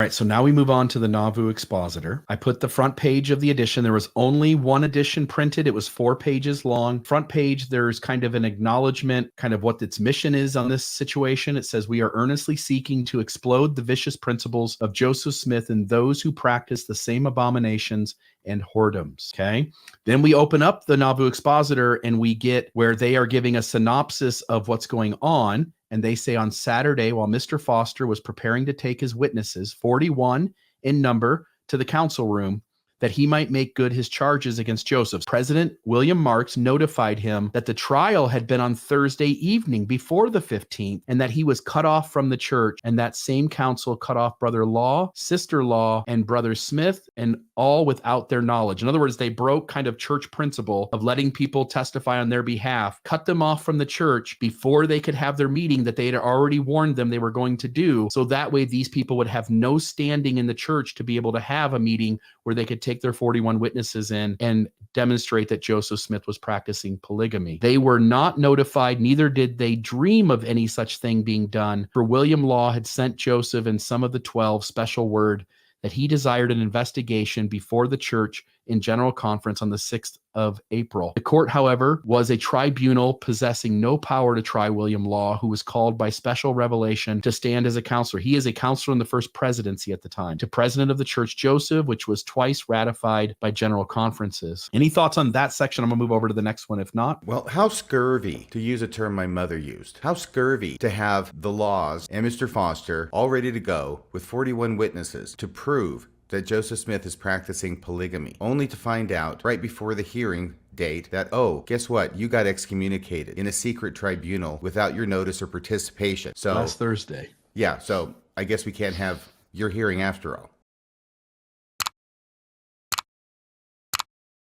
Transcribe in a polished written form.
All right, so now we move on to the Nauvoo Expositor. I put the front page of the edition. There was only one edition printed. It was 4 pages long. Front page, there's kind of an acknowledgement, kind of what its mission is on this situation. It says, "We are earnestly seeking to explode the vicious principles of Joseph Smith and those who practice the same abominations and whoredoms." Okay. Then we open up the Nauvoo Expositor and we get where they are giving a synopsis of what's going on. And they say, on Saturday, while Mr. Foster was preparing to take his witnesses, 41 in number, to the council room, that he might make good his charges against Joseph, President William Marks notified him that the trial had been on Thursday evening before the 15th, and that he was cut off from the church. And that same council cut off Brother Law, Sister Law, and Brother Smith, and all without their knowledge. In other words, they broke kind of church principle of letting people testify on their behalf, cut them off from the church before they could have their meeting that they had already warned them they were going to do. So that way these people would have no standing in the church to be able to have a meeting where they could take their 41 witnesses in and demonstrate that Joseph Smith was practicing polygamy. They were not notified, neither did they dream of any such thing being done, for William Law had sent Joseph and some of the 12 special word that he desired an investigation before the church in general conference on the 6th of April. The court, however, was a tribunal possessing no power to try William Law, who was called by special revelation to stand as a counselor. He is a counselor in the first presidency at the time, to president of the church Joseph, which was twice ratified by general conferences. Any thoughts on that section? I'm gonna move over to the next one. If not, well, how scurvy, to use a term my mother used, how scurvy to have the Laws and Mr. Foster all ready to go with 41 witnesses to prove that Joseph Smith is practicing polygamy, only to find out right before the hearing date that, oh, guess what? You got excommunicated in a secret tribunal without your notice or participation. So last Thursday. Yeah, so I guess we can't have your hearing after all.